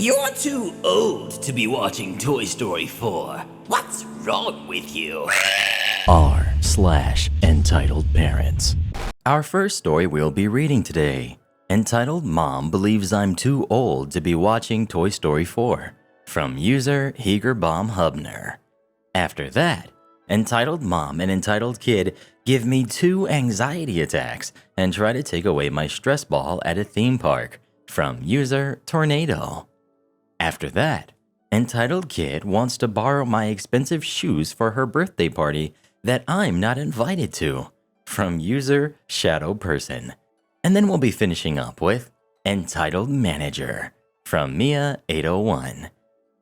You're too old to be watching Toy Story 4. What's wrong with you? r/entitled parents. Our first story we'll be reading today, entitled Mom Believes I'm Too Old to Be Watching Toy Story 4, from user Hegerbaum Hubner. After that, entitled Mom and entitled Kid give me 2 anxiety attacks and try to take away my stress ball at a theme park, from user Tornado. After that, entitled Kid wants to borrow my expensive shoes for her birthday party that I'm not invited to, from user Shadow Person. And then we'll be finishing up with entitled Manager, from Mia801.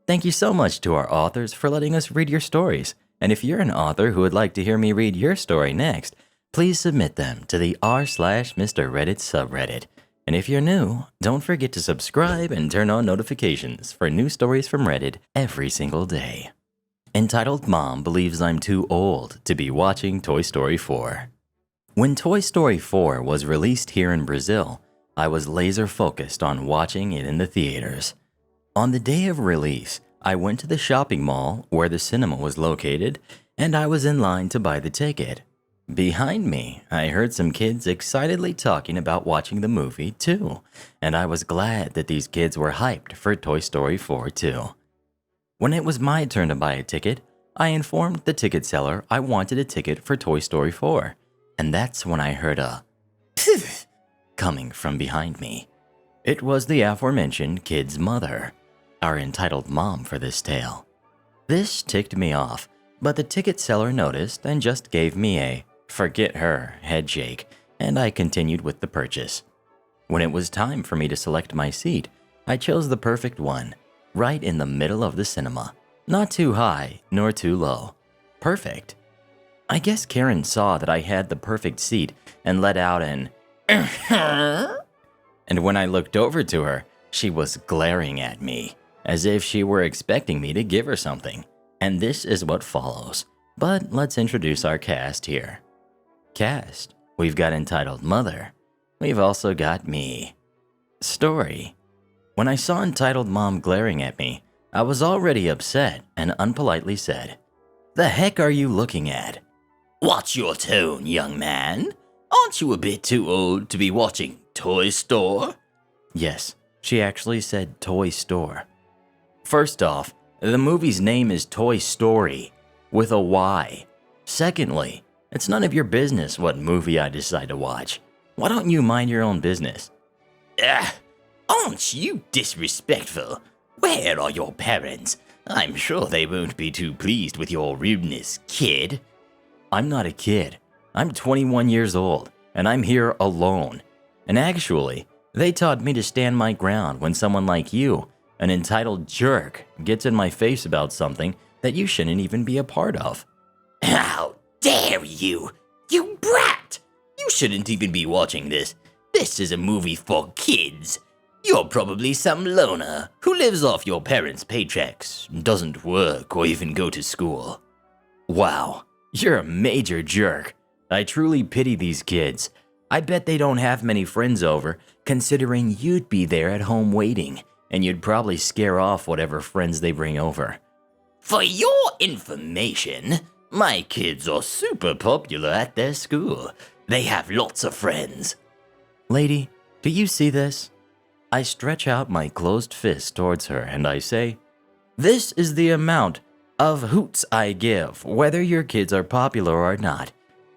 Thank you so much to our authors for letting us read your stories. And if you're an author who would like to hear me read your story next, please submit them to the r/Mr. Reddit subreddit. And if you're new, don't forget to subscribe and turn on notifications for new stories from Reddit every single day. Entitled Mom Believes I'm Too Old to Be Watching Toy Story 4. When Toy Story 4 was released here in Brazil, I was laser focused on watching it in the theaters. On the day of release, I went to the shopping mall where the cinema was located, and I was in line to buy the ticket. Behind me, I heard some kids excitedly talking about watching the movie too, and I was glad that these kids were hyped for Toy Story 4 too. When it was my turn to buy a ticket, I informed the ticket seller I wanted a ticket for Toy Story 4, and that's when I heard a pfft coming from behind me. It was the aforementioned kid's mother, our entitled mom for this tale. This ticked me off, but the ticket seller noticed and just gave me a forget her head shake, and I continued with the purchase. When it was time for me to select my seat, I chose the perfect one, right in the middle of the cinema. Not too high, nor too low. Perfect. I guess Karen saw that I had the perfect seat and let out an and when I looked over to her, she was glaring at me, as if she were expecting me to give her something. And this is what follows. But let's introduce our cast here. Cast, we've got entitled Mother. We've also got me. Story. When I saw entitled Mom glaring at me, I was already upset and unpolitely said, "The heck are you looking at?" Watch your tone, young man. Aren't you a bit too old to be watching Toy Store? Yes, she actually said Toy Store. First off, the movie's name is Toy Story, with a Y. Secondly, it's none of your business what movie I decide to watch. Why don't you mind your own business? Aren't you disrespectful? Where are your parents? I'm sure they won't be too pleased with your rudeness, kid. I'm not a kid. I'm 21 years old, and I'm here alone. And actually, they taught me to stand my ground when someone like you, an entitled jerk, gets in my face about something that you shouldn't even be a part of. How dare you! You brat! You shouldn't even be watching this. This is a movie for kids. You're probably some loner who lives off your parents' paychecks, doesn't work or even go to school. Wow, you're a major jerk. I truly pity these kids. I bet they don't have many friends over, considering you'd be there at home waiting, and you'd probably scare off whatever friends they bring over. For your information, my kids are super popular at their school. They have lots of friends. Lady, do you see this? I stretch out my closed fist towards her and I say, "This is the amount of hoots I give, whether your kids are popular or not.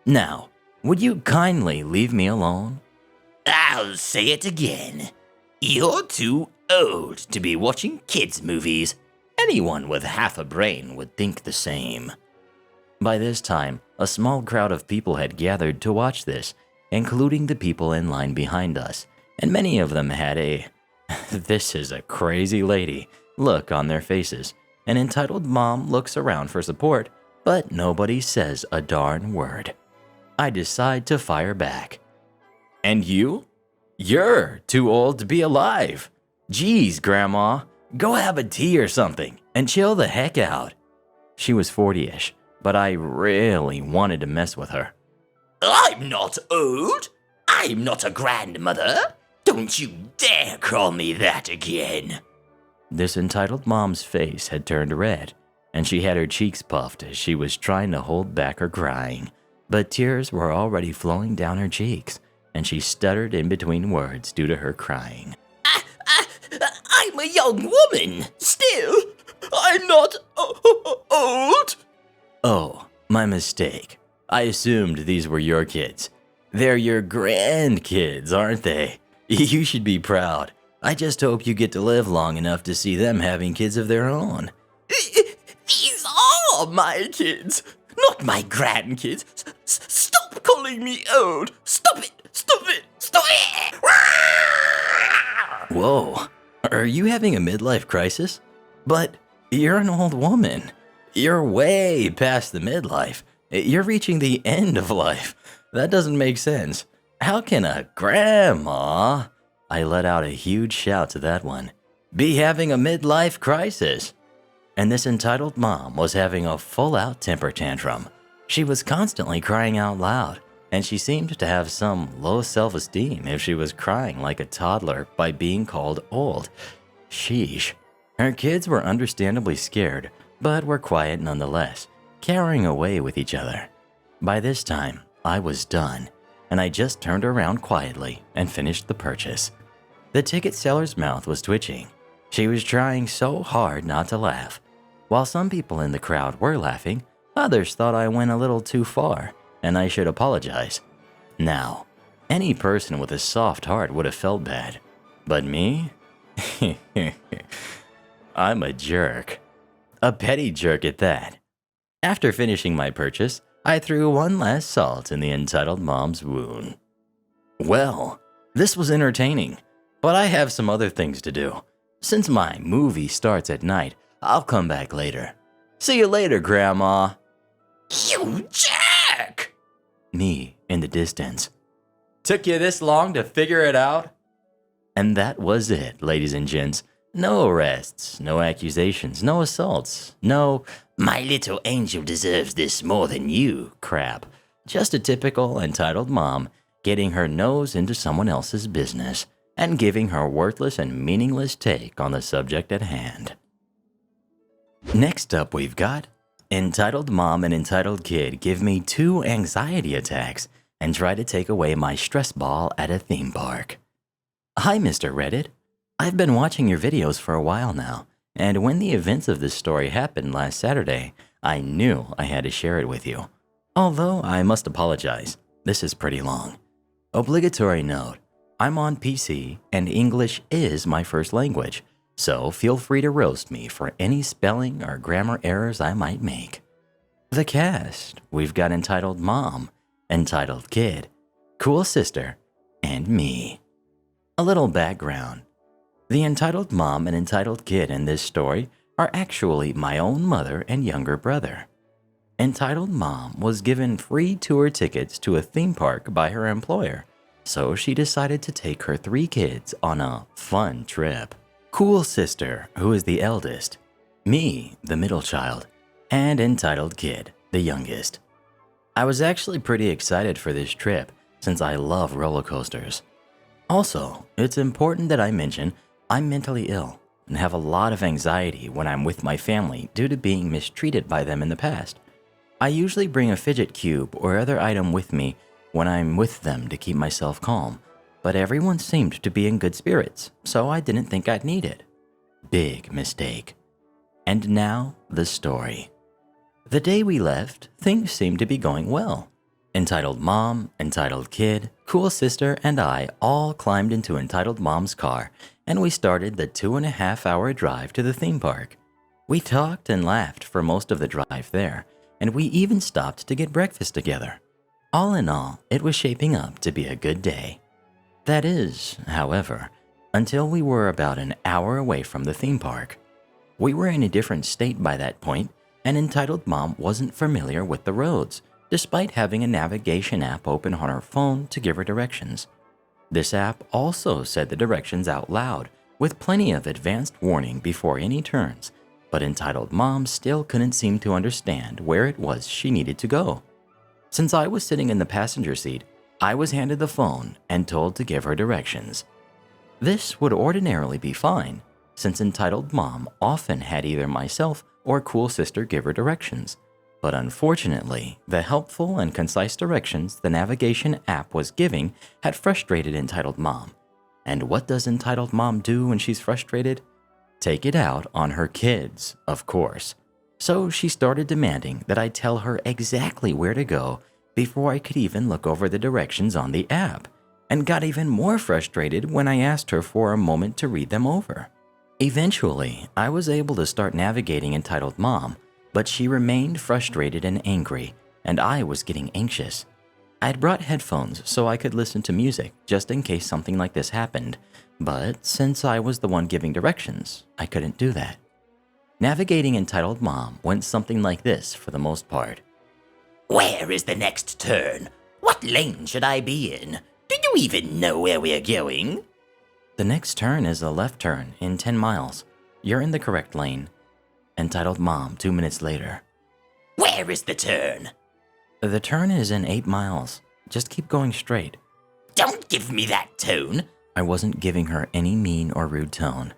Now, would you kindly leave me alone?" I'll say it again. You're too old to be watching kids' movies. Anyone with half a brain would think the same. By this time, a small crowd of people had gathered to watch this, including the people in line behind us, and many of them had a "this is a crazy lady" look on their faces. An entitled mom looks around for support, but nobody says a darn word. I decide to fire back. "And you? You're too old to be alive. Geez, Grandma, go have a tea or something and chill the heck out." She was 40-ish, but I really wanted to mess with her. I'm not old. I'm not a grandmother. Don't you dare call me that again. This entitled mom's face had turned red, and she had her cheeks puffed as she was trying to hold back her crying. But tears were already flowing down her cheeks, and she stuttered in between words due to her crying. I'm a young woman. Still, I'm not old. Oh, my mistake. I assumed these were your kids. They're your grandkids, aren't they? You should be proud. I just hope you get to live long enough to see them having kids of their own. These are my kids, not my grandkids. Stop calling me old. Stop it. Stop it. Stop it. Whoa, are you having a midlife crisis? But you're an old woman. You're way past the midlife. You're reaching the end of life. That doesn't make sense. How can a grandma, I let out a huge shout to that one, be having a midlife crisis? And this entitled mom was having a full-out temper tantrum. She was constantly crying out loud, and she seemed to have some low self-esteem if she was crying like a toddler by being called old. Sheesh. Her kids were understandably scared, but were quiet nonetheless, carrying away with each other. By this time, I was done, and I just turned around quietly and finished the purchase. The ticket seller's mouth was twitching. She was trying so hard not to laugh. While some people in the crowd were laughing, others thought I went a little too far, and I should apologize. Now, any person with a soft heart would have felt bad. But me? I'm a jerk. A petty jerk at that. After finishing my purchase, I threw one last salt in the entitled mom's wound. Well, this was entertaining, but I have some other things to do. Since my movie starts at night, I'll come back later. See you later, Grandma. You jerk! Me in the distance. Took you this long to figure it out? And that was it, ladies and gents. No arrests, no accusations, no assaults, no "my little angel deserves this more than you" crap. Just a typical entitled mom getting her nose into someone else's business and giving her worthless and meaningless take on the subject at hand. Next up we've got entitled mom and entitled kid give me 2 anxiety attacks and try to take away my stress ball at a theme park. Hi, Mr. Reddit. I've been watching your videos for a while now, and when the events of this story happened last Saturday, I knew I had to share it with you. Although I must apologize, this is pretty long. Obligatory note, I'm on PC and English is my first language, so feel free to roast me for any spelling or grammar errors I might make. The cast, we've got entitled mom, entitled kid, cool sister, and me. A little background. The entitled mom and entitled kid in this story are actually my own mother and younger brother. Entitled mom was given free tour tickets to a theme park by her employer, so she decided to take her 3 kids on a fun trip. Cool sister, who is the eldest, me, the middle child, and entitled kid, the youngest. I was actually pretty excited for this trip since I love roller coasters. Also, it's important that I mention I'm mentally ill and have a lot of anxiety when I'm with my family due to being mistreated by them in the past. I usually bring a fidget cube or other item with me when I'm with them to keep myself calm, but everyone seemed to be in good spirits, so I didn't think I'd need it. Big mistake. And now, the story. The day we left, things seemed to be going well. Entitled mom, entitled kid, cool sister, and I all climbed into entitled mom's car, and we started the 2.5-hour drive to the theme park. We talked and laughed for most of the drive there, and we even stopped to get breakfast together. All in all, it was shaping up to be a good day. That is, however, until we were about an hour away from the theme park. We were in a different state by that point, and entitled mom wasn't familiar with the roads, despite having a navigation app open on her phone to give her directions. This app also said the directions out loud, with plenty of advanced warning before any turns, but entitled mom still couldn't seem to understand where it was she needed to go. Since I was sitting in the passenger seat, I was handed the phone and told to give her directions. This would ordinarily be fine, since Entitled Mom often had either myself or Cool Sister give her directions. But unfortunately, the helpful and concise directions the navigation app was giving had frustrated Entitled Mom. And what does Entitled Mom do when she's frustrated? Take it out on her kids, of course. So she started demanding that I tell her exactly where to go before I could even look over the directions on the app, and got even more frustrated when I asked her for a moment to read them over. Eventually, I was able to start navigating Entitled Mom, but she remained frustrated and angry, and I was getting anxious. I'd brought headphones so I could listen to music just in case something like this happened, but since I was the one giving directions, I couldn't do that. Navigating Entitled Mom went something like this for the most part. Where is the next turn? What lane should I be in? Do you even know where we're going? The next turn is a left turn in 10 miles. You're in the correct lane. Entitled Mom 2 minutes later. Where is the turn? The turn is in 8 miles. Just keep going straight. Don't give me that tone. I wasn't giving her any mean or rude tone.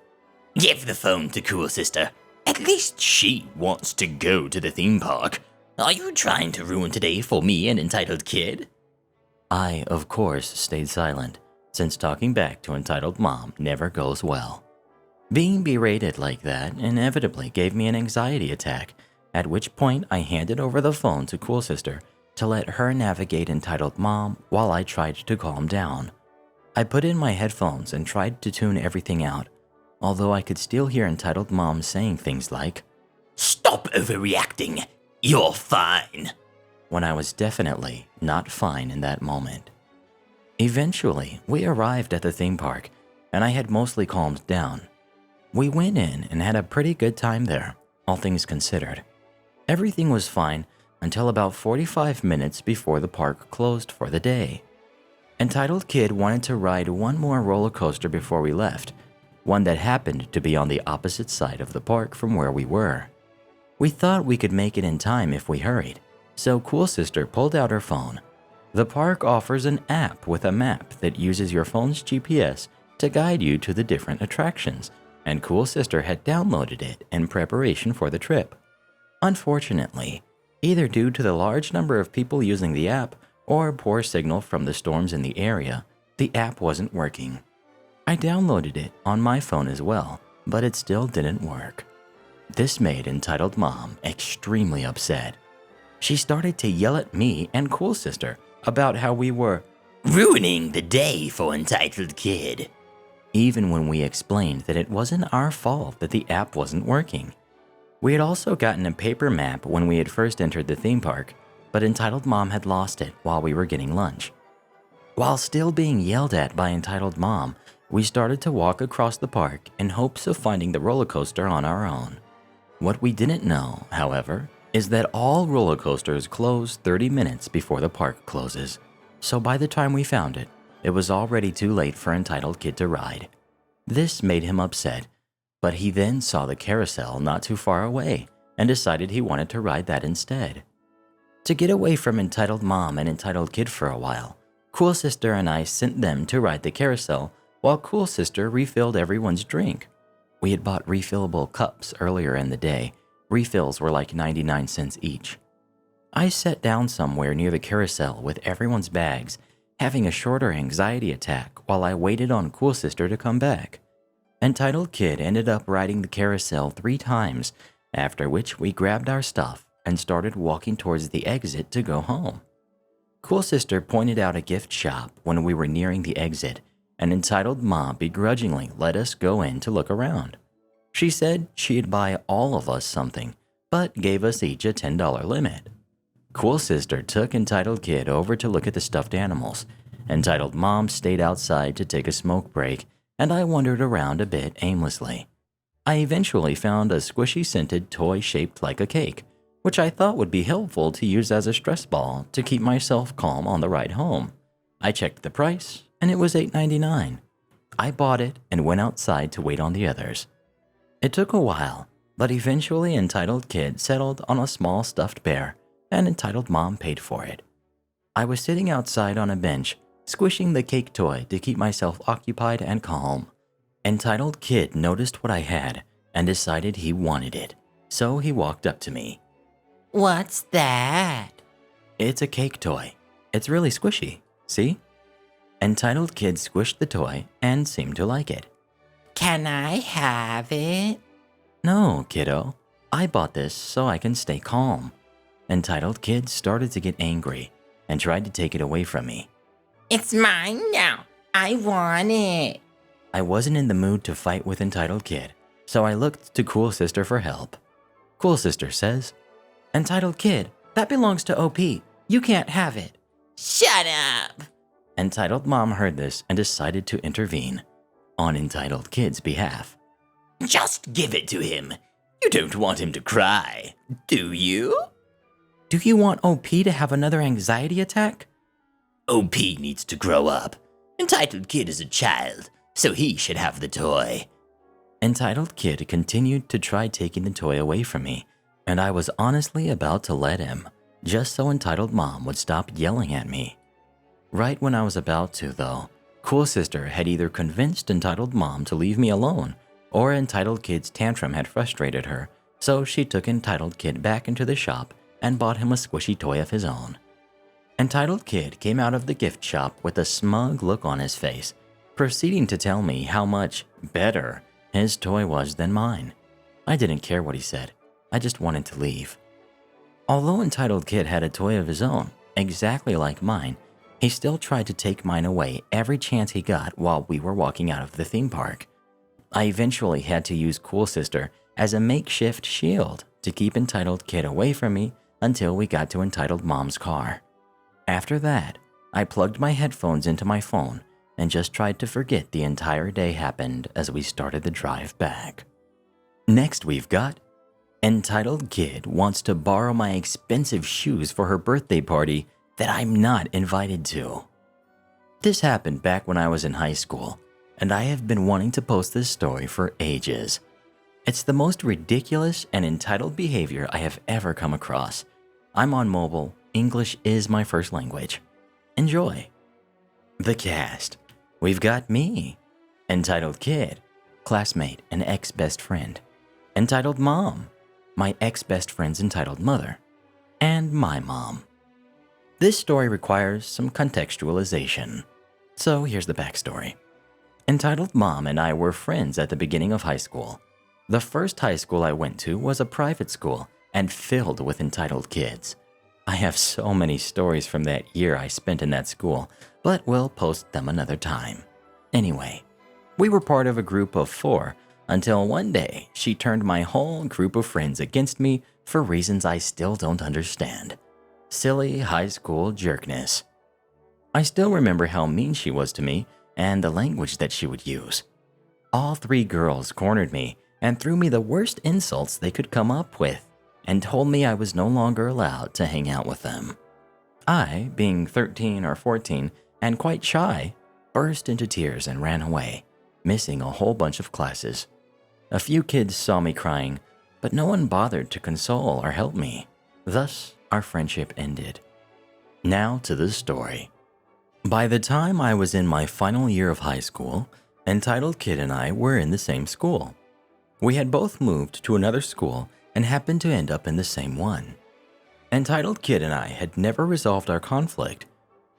Give the phone to Cool Sister. At least she wants to go to the theme park. Are you trying to ruin today for me, an entitled kid? I, of course, stayed silent, since talking back to Entitled Mom never goes well. Being berated like that inevitably gave me an anxiety attack, at which point I handed over the phone to Cool Sister to let her navigate Entitled Mom while I tried to calm down. I put in my headphones and tried to tune everything out, although I could still hear Entitled Mom saying things like, "Stop overreacting. You're fine," when I was definitely not fine in that moment. Eventually, we arrived at the theme park, and I had mostly calmed down. We went in and had a pretty good time there, all things considered. Everything was fine until about 45 minutes before the park closed for the day. Entitled Kid wanted to ride one more roller coaster before we left, one that happened to be on the opposite side of the park from where we were. We thought we could make it in time if we hurried, so Cool Sister pulled out her phone. The park offers an app with a map that uses your phone's GPS to guide you to the different attractions, and Cool Sister had downloaded it in preparation for the trip. Unfortunately, either due to the large number of people using the app or poor signal from the storms in the area, the app wasn't working. I downloaded it on my phone as well, but it still didn't work. This made Entitled Mom extremely upset. She started to yell at me and Cool Sister about how we were ruining the day for Entitled Kid, even when we explained that it wasn't our fault that the app wasn't working. We had also gotten a paper map when we had first entered the theme park, but Entitled Mom had lost it while we were getting lunch. While still being yelled at by Entitled Mom, we started to walk across the park in hopes of finding the roller coaster on our own. What we didn't know, however, is that all roller coasters close 30 minutes before the park closes, so by the time we found it, it was already too late for Entitled Kid to ride. This made him upset, but he then saw the carousel not too far away and decided he wanted to ride that instead. To get away from Entitled Mom and Entitled Kid for a while, Cool Sister and I sent them to ride the carousel while Cool Sister refilled everyone's drink. We had bought refillable cups earlier in the day. Refills were like 99 cents each. I sat down somewhere near the carousel with everyone's bags, having a shorter anxiety attack while I waited on Cool Sister to come back. Entitled Kid ended up riding the carousel 3 times, after which we grabbed our stuff and started walking towards the exit to go home. Cool Sister pointed out a gift shop when we were nearing the exit, and Entitled Mom begrudgingly let us go in to look around. She said she'd buy all of us something, but gave us each a $10 limit. Cool Sister took Entitled Kid over to look at the stuffed animals. Entitled Mom stayed outside to take a smoke break, and I wandered around a bit aimlessly. I eventually found a squishy scented toy shaped like a cake, which I thought would be helpful to use as a stress ball to keep myself calm on the ride home. I checked the price, and it was $8.99. I bought it and went outside to wait on the others. It took a while, but eventually Entitled Kid settled on a small stuffed bear, and Entitled Mom paid for it. I was sitting outside on a bench, squishing the cake toy to keep myself occupied and calm. Entitled Kid noticed what I had and decided he wanted it, so he walked up to me. What's that? It's a cake toy. It's really squishy, see? Entitled Kid squished the toy and seemed to like it. Can I have it? No, kiddo. I bought this so I can stay calm. Entitled Kid started to get angry and tried to take it away from me. It's mine now. I want it. I wasn't in the mood to fight with Entitled Kid, so I looked to Cool Sister for help. Cool Sister says, Entitled Kid, that belongs to OP. You can't have it. Shut up. Entitled Mom heard this and decided to intervene on Entitled Kid's behalf. Just give it to him. You don't want him to cry, do you? Do you want OP to have another anxiety attack? OP needs to grow up. Entitled Kid is a child, so he should have the toy. Entitled Kid continued to try taking the toy away from me, and I was honestly about to let him, just so Entitled Mom would stop yelling at me. Right when I was about to, though, Cool Sister had either convinced Entitled Mom to leave me alone, or Entitled Kid's tantrum had frustrated her, so she took Entitled Kid back into the shop and bought him a squishy toy of his own. Entitled Kid came out of the gift shop with a smug look on his face, proceeding to tell me how much better his toy was than mine. I didn't care what he said. I just wanted to leave. Although Entitled Kid had a toy of his own, exactly like mine, he still tried to take mine away every chance he got while we were walking out of the theme park. I eventually had to use Cool Sister as a makeshift shield to keep Entitled Kid away from me until we got to Entitled Mom's car. After that, I plugged my headphones into my phone and just tried to forget the entire day happened as we started the drive back. Next we've got Entitled Kid wants to borrow my expensive shoes for her birthday party that I'm not invited to. This happened back when I was in high school, and I have been wanting to post this story for ages. It's the most ridiculous and entitled behavior I have ever come across. I'm on mobile. English is my first language. Enjoy. The cast. We've got me, Entitled Kid, classmate and ex-best friend, Entitled Mom, my ex-best friend's entitled mother, and my mom. This story requires some contextualization, so here's the backstory. Entitled Mom and I were friends at the beginning of high school. The first high school I went to was a private school and filled with entitled kids. I have so many stories from that year I spent in that school, but we'll post them another time. Anyway, we were part of a group of 4 until one day she turned my whole group of friends against me for reasons I still don't understand. Silly high school jerkness. I still remember how mean she was to me and the language that she would use. All 3 girls cornered me and threw me the worst insults they could come up with and told me I was no longer allowed to hang out with them. I, being 13 or 14 and quite shy, burst into tears and ran away, missing a whole bunch of classes. A few kids saw me crying, but no one bothered to console or help me. Thus, our friendship ended. Now to the story. By the time I was in my final year of high school, Entitled Kid and I were in the same school. We had both moved to another school and happened to end up in the same one. Entitled Kid and I had never resolved our conflict.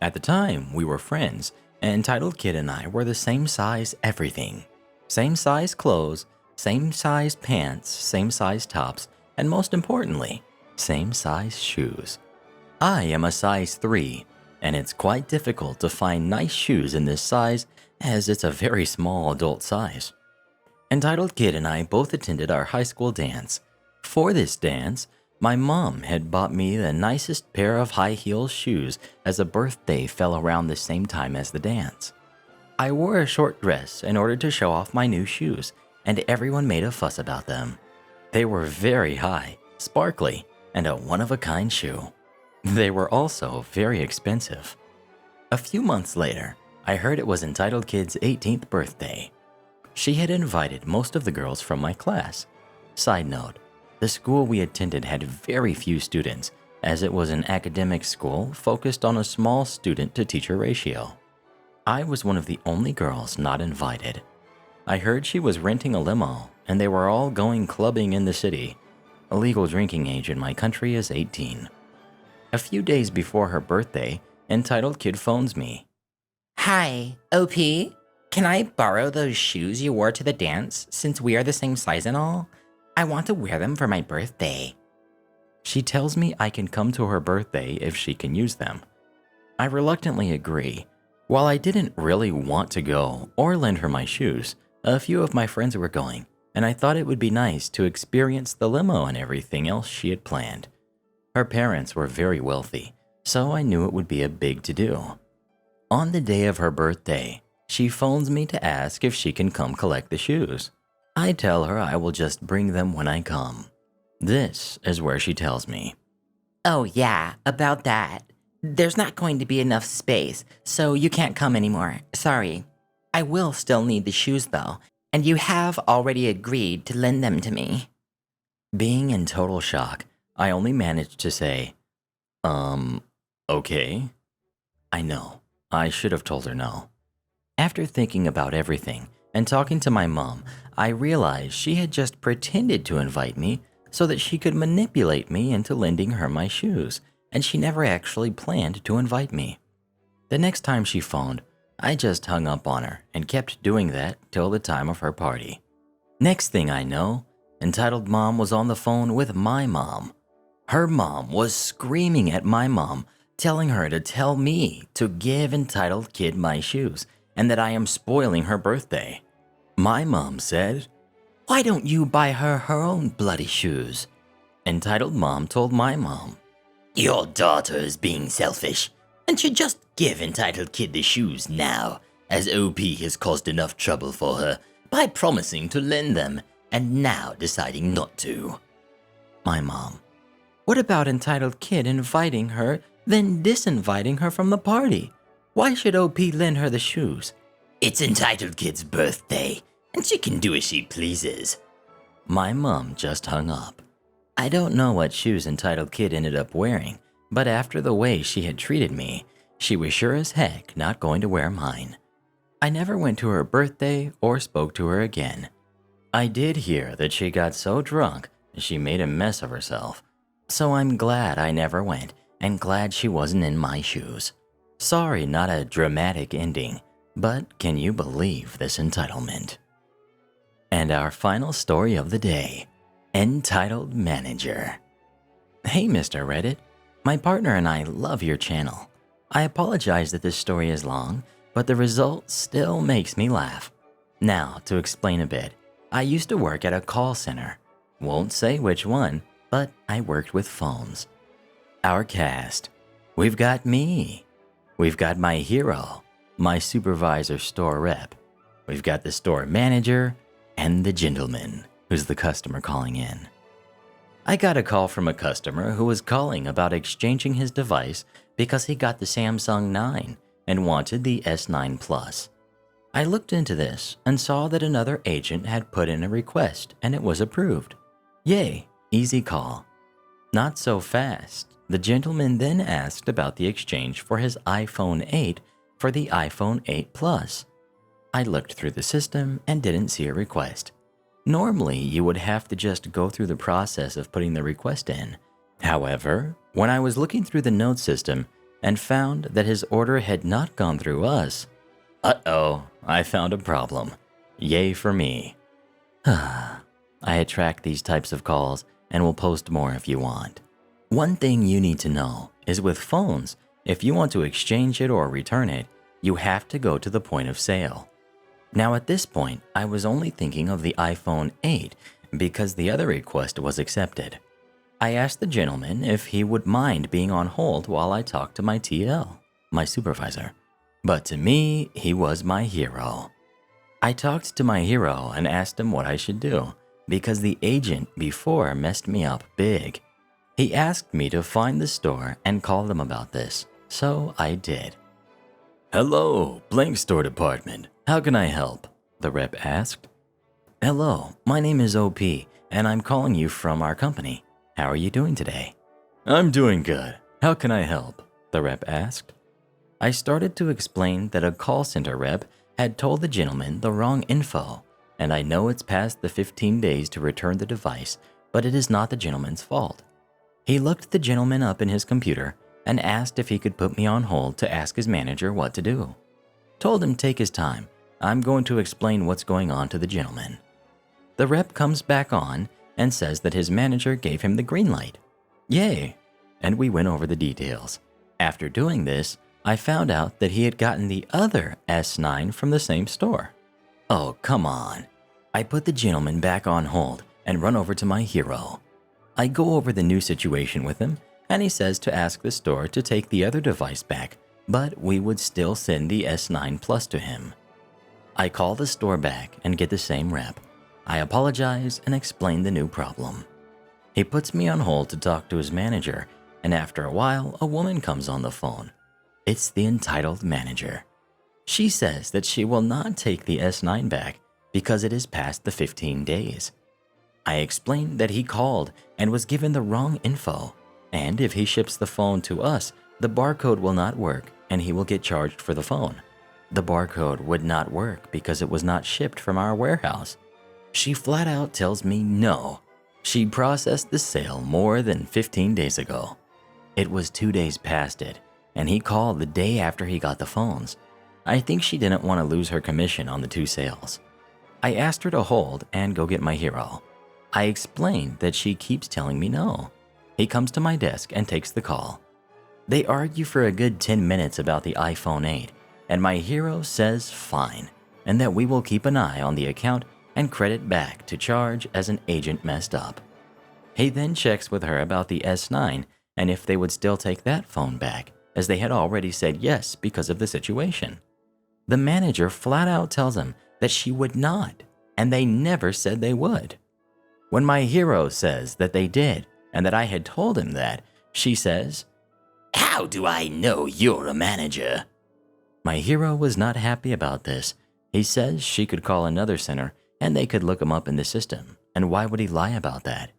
At the time, we were friends, and Entitled Kid and I were the same size everything. Same size clothes, same size pants, same size tops, and most importantly, same size shoes. I am a size 3, and it's quite difficult to find nice shoes in this size as it's a very small adult size. Entitled Kid and I both attended our high school dance. For this dance, my mom had bought me the nicest pair of high heel shoes as a birthday fell around the same time as the dance. I wore a short dress in order to show off my new shoes, and everyone made a fuss about them. They were very high, sparkly, and a one-of-a-kind shoe. They were also very expensive. A few months later, I heard it was Entitled Kid's 18th birthday. She had invited most of the girls from my class. Side note, the school we attended had very few students, as it was an academic school focused on a small student-to-teacher ratio. I was one of the only girls not invited. I heard she was renting a limo and they were all going clubbing in the city. A legal drinking age in my country is 18. A few days before her birthday, Entitled Kid phones me. Hi, OP. Can I borrow those shoes you wore to the dance since we are the same size and all? I want to wear them for my birthday. She tells me I can come to her birthday if she can use them. I reluctantly agree. While I didn't really want to go or lend her my shoes, a few of my friends were going, and I thought it would be nice to experience the limo and everything else she had planned. Her parents were very wealthy, so I knew it would be a big to-do. On the day of her birthday, she phones me to ask if she can come collect the shoes. I tell her I will just bring them when I come. This is where she tells me. Oh yeah, about that. There's not going to be enough space, so you can't come anymore. Sorry. I will still need the shoes though, and you have already agreed to lend them to me. Being in total shock, I only managed to say, okay. I know, I should have told her no. After thinking about everything and talking to my mom, I realized she had just pretended to invite me so that she could manipulate me into lending her my shoes, and she never actually planned to invite me. The next time she phoned, I just hung up on her and kept doing that till the time of her party. Next thing I know, Entitled Mom was on the phone with my mom. Her mom was screaming at my mom, telling her to tell me to give Entitled Kid my shoes and that I am spoiling her birthday. My mom said, "Why don't you buy her her own bloody shoes?" Entitled Mom told my mom, Your daughter is being selfish and should just give Entitled Kid the shoes now, as OP has caused enough trouble for her by promising to lend them and now deciding not to. My mom, what about Entitled Kid inviting her, then disinviting her from the party? Why should OP lend her the shoes? It's Entitled Kid's birthday, and she can do as she pleases. My mom just hung up. I don't know what shoes Entitled Kid ended up wearing, but after the way she had treated me, she was sure as heck not going to wear mine. I never went to her birthday or spoke to her again. I did hear that she got so drunk she made a mess of herself, so I'm glad I never went and glad she wasn't in my shoes. Sorry, not a dramatic ending, but can you believe this entitlement? And our final story of the day, Entitled Manager. Hey, Mr. Reddit. My partner and I love your channel. I apologize that this story is long, but the result still makes me laugh. Now, to explain a bit, I used to work at a call center. Won't say which one, but I worked with phones. Our cast. We've got me. We've got my hero, my supervisor store rep. We've got the store manager and the gentleman who's the customer calling in. I got a call from a customer who was calling about exchanging his device because he got the Samsung 9 and wanted the S9 Plus. I looked into this and saw that another agent had put in a request and it was approved. Yay, easy call. Not so fast. The gentleman then asked about the exchange for his iPhone 8 for the iPhone 8 Plus. I looked through the system and didn't see a request. Normally, you would have to just go through the process of putting the request in. However, when I was looking through the note system and found that his order had not gone through us, I found a problem. Yay for me. I had tracked these types of calls and will post more if you want. One thing you need to know is with phones, if you want to exchange it or return it, you have to go to the point of sale. Now at this point, I was only thinking of the iPhone 8 because the other request was accepted. I asked the gentleman if he would mind being on hold while I talked to my TL, my supervisor. But to me, he was my hero. I talked to my hero and asked him what I should do because the agent before messed me up big. He asked me to find the store and call them about this, so I did. "Hello, blank store department. How can I help?" the rep asked. "Hello, my name is OP, and I'm calling you from our company. How are you doing today?" "I'm doing good. How can I help?" the rep asked. I started to explain that a call center rep had told the gentleman the wrong info, and I know it's past the 15 days to return the device, but it is not the gentleman's fault. He looked the gentleman up in his computer and asked if he could put me on hold to ask his manager what to do. Told him take his time. I'm going to explain what's going on to the gentleman. The rep comes back on and says that his manager gave him the green light. Yay! And we went over the details. After doing this, I found out that he had gotten the other S9 from the same store. Oh, come on. I put the gentleman back on hold and run over to my hero. I go over the new situation with him, and he says to ask the store to take the other device back, but we would still send the S9 Plus to him. I call the store back and get the same rep. I apologize and explain the new problem. He puts me on hold to talk to his manager, and after a while, a woman comes on the phone. It's the entitled manager. She says that she will not take the S9 back because it is past the 15 days. I explained that he called and was given the wrong info, and if he ships the phone to us, the barcode will not work and he will get charged for the phone. The barcode would not work because it was not shipped from our warehouse. She flat out tells me no. She processed the sale more than 15 days ago. It was 2 days past it, and he called the day after he got the phones. I think she didn't want to lose her commission on the 2 sales. I asked her to hold and go get my hero. I explained that she keeps telling me no. He comes to my desk and takes the call. They argue for a good 10 minutes about the iPhone 8, and my hero says fine, and that we will keep an eye on the account and credit back to charge as an agent messed up. He then checks with her about the S9 and if they would still take that phone back, as they had already said yes because of the situation. The manager flat out tells him that she would not, and they never said they would. When my hero says that they did and that I had told him that, she says, "How do I know you're a manager?" My hero was not happy about this. He says she could call another center and they could look him up in the system, and why would he lie about that?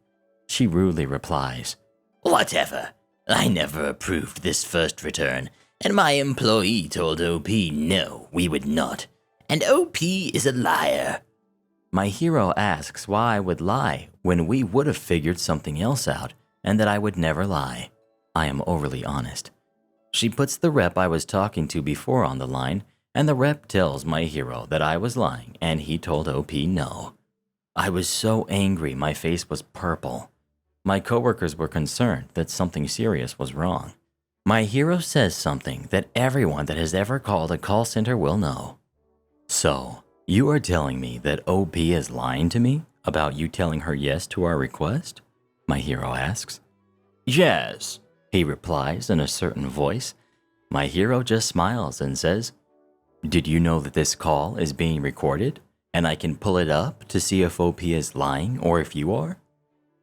She rudely replies, "Whatever. I never approved this first return, and my employee told OP no, we would not. And OP is a liar." My hero asks why I would lie when we would have figured something else out and that I would never lie. I am overly honest. She puts the rep I was talking to before on the line, and the rep tells my hero that I was lying and he told OP no. I was so angry my face was purple. My coworkers were concerned that something serious was wrong. My hero says something that everyone that has ever called a call center will know. So, you are telling me that OP is lying to me about you telling her yes to our request? My hero asks. Yes, he replies in a certain voice. My hero just smiles and says, "Did you know that this call is being recorded and I can pull it up to see if OP is lying or if you are?"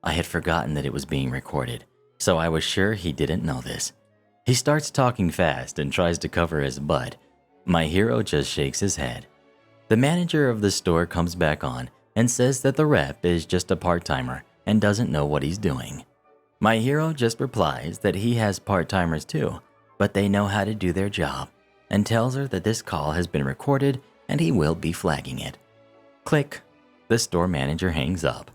I had forgotten that it was being recorded, so I was sure he didn't know this. He starts talking fast and tries to cover his butt. My hero just shakes his head. The manager of the store comes back on and says that the rep is just a part-timer and doesn't know what he's doing. My hero just replies that he has part-timers too, but they know how to do their job, and tells her that this call has been recorded and he will be flagging it. Click. The store manager hangs up.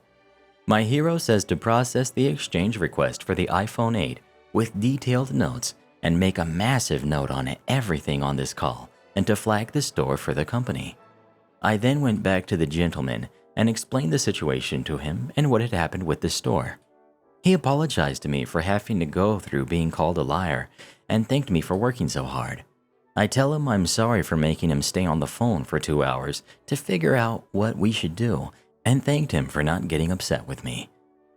My hero says to process the exchange request for the iPhone 8 with detailed notes and make a massive note on everything on this call and to flag the store for the company. I then went back to the gentleman and explained the situation to him and what had happened with the store. He apologized to me for having to go through being called a liar and thanked me for working so hard. I tell him I'm sorry for making him stay on the phone for 2 hours to figure out what we should do and thanked him for not getting upset with me.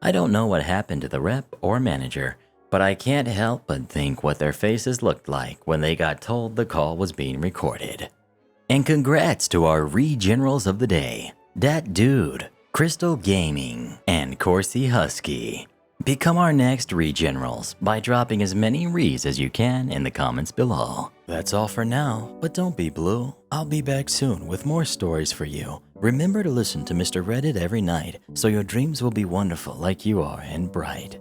I don't know what happened to the rep or manager, but I can't help but think what their faces looked like when they got told the call was being recorded. And congrats to our re-generals of the day, Dat Dude, Crystal Gaming, and Corsi Husky. Become our next re-generals by dropping as many re's as you can in the comments below. That's all for now, but don't be blue. I'll be back soon with more stories for you. Remember to listen to Mr. Reddit every night so your dreams will be wonderful like you are and bright.